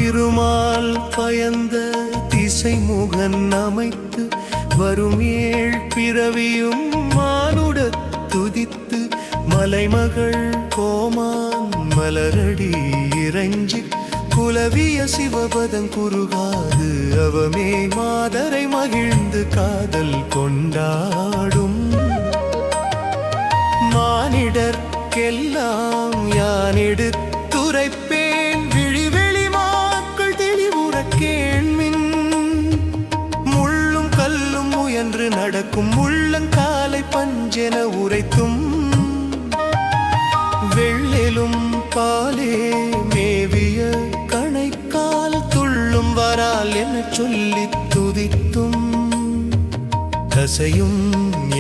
திருமால் பயந்த திசை முகன் அமைத்து வரும் ஏழ் பிறவியும் மானுட துதித்து மலைமகள் கோமான் மலரடி இறைஞ்சி குலவிய சிவபதம் குறுகாது அவமே மாதரை மகிழ்ந்து காதல் கொண்டாடும் மானிடர்க்கெல்லாம் யான் எடுத்துரைப்பேன் விழிவெளி மாக்கள் தெளிவுற கேள்மின் முள்ளும் கல்லும் முயன்று நடக்கும் உள்ளங்காலை பஞ்சென உரைத்தும் வெள்ளெலும் பாலே மேவிய கணைக்கால் துள்ளும் வரால் என சொல்லி துதித்தும் தசையும்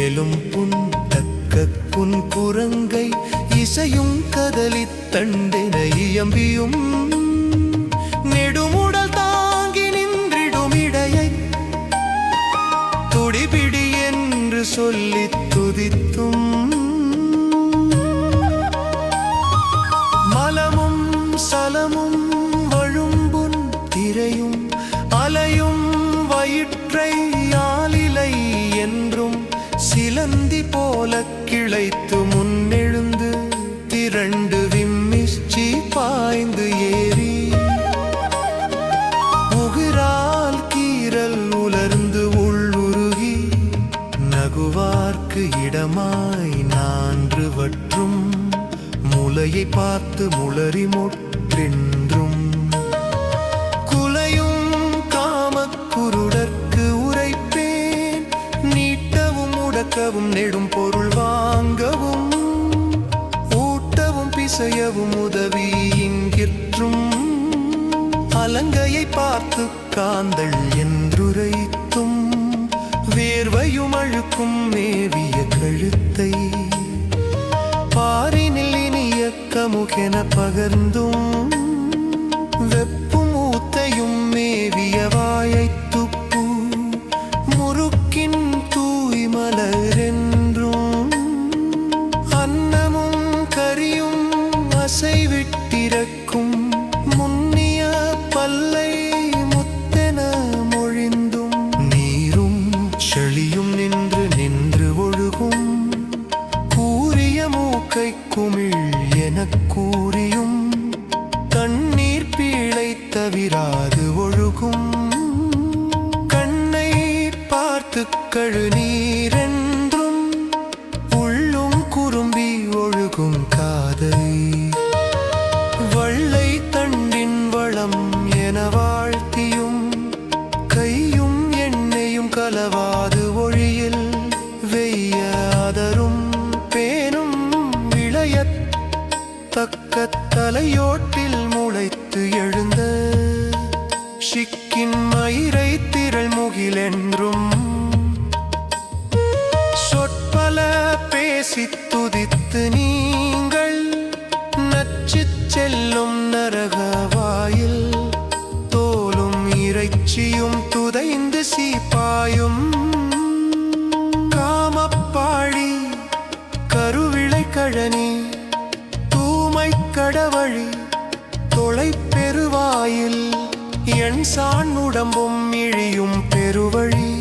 எலும் புன் தக்க புன் குரங்கை இசையும் கதலி தண்டென இயம்பியும் நெடுமுடல் தாங்கி நின்றிடும் இடையை துடிபிடி என்று சொல்லி துதித்தும் சலமும் வழும்புன் திரையும் அலையும் வயிற்றை ஆலிலை என்றும் சிலந்தி போல கிளைத்து முன்னெழுந்து திரண்டு விம்மிச்சி பாய்ந்து ஏறி முகிரால் கீரல் உலர்ந்து உள்ளுருகி நகுவார்க்கு இடமாய் நான்று வற்றும் முலையை பார்த்து முளறி மொற்றென்றும் குலையும் காமக்குருடர்க்கு உரைப்பேன் நீட்டவும் உடக்கவும் நெடும் பொருள் வாங்கவும் ஊட்டவும் பிசையவும் உதவி இங்கிற்றும் அலங்கையை பார்த்து காந்தள் என்றுரைத்தும் வேர்வையும் அழுக்கும் மேவிய கழுத்தை பாரினில் இனிய கமுகென பகர்ந்தும் வெப்பும் ஊத்தையும் மேவிய வாயை துப்பு முறுக்கின் தூய் மலரென்றும் அன்னமும் கரியும் அசைவிட்டிறக்கும் முன்னிய பல்லை முத்தென மொழிந்தும் நீரும் செழியும் நின்று நின்று ஒழுகும் மூக்கை குமிழ் எனக் கூறியும் தண்ணீர் பீழை தவிராது ஒழுகும் கண்ணை பார்த்து கழுநீரென்றும் உள்ளும் குறும்பி ஒழுகும் காதை வள்ளை தண்டின் வளம் என வாழ்த்தியும் கையும் எண்ணெயும் கலவாது ஒழியில் வெய்யாதரும் பேனும் தக்க தலையோட்டில் முளைத்து எழுந்த சிக்கின் மயிரை திரள் முகிலென்றும் சொற்பல பேசி துதித்து நீங்கள் நச்சுச் செல்லும் நரகவாயில் தோலும் இறைச்சியும் துதைந்து சீப்பாயும் காமப்பாழி கருவிளை கழனி கடவழி தொலை பெருவாயில் என் சான் உடம்பும் இழியும் பெருவழி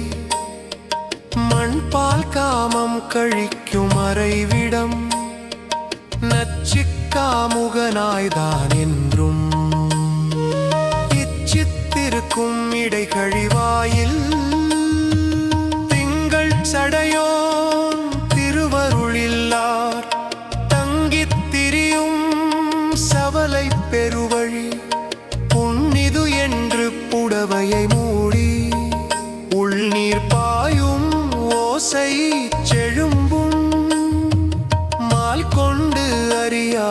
மண்பால் காமம் கழிக்கும் அறைவிடம் நச்சிக்காமுகனாய்தான் என்றும் இச்சித்திருக்கும் இடைகழிவாயில் திங்கள் சடையோன் திருவருளில்லார் சவலை பெருவழி புன்னிது என்று புடவையை மூடி உள்நீர் பாயும் ஓசை செழும்பும் மால் கொண்டு அறியா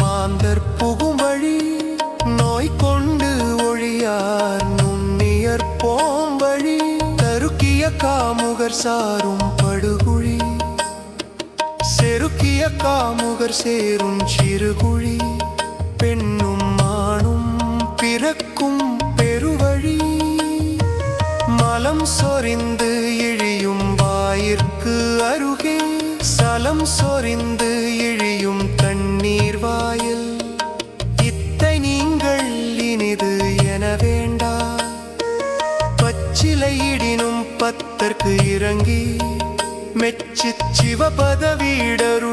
மாந்தர் புகும் வழி நோய் கொண்டு ஒழியார் நுண்ணியர் போம் வழி தருக்கிய காமுகர் சாரும் படுகுழி செருக்கிய காமுகர் சேரும் சிறுகுழி பெண்ணும் மானும் பிறக்கும் பெருவழி மலம் சொரிந்து இழியும் வாயிற்கு அருகே சலம் சொரிந்து இழியும் தண்ணீர் வாயில் இத்தை நீங்கள் இனிது சிவபத வீடருள்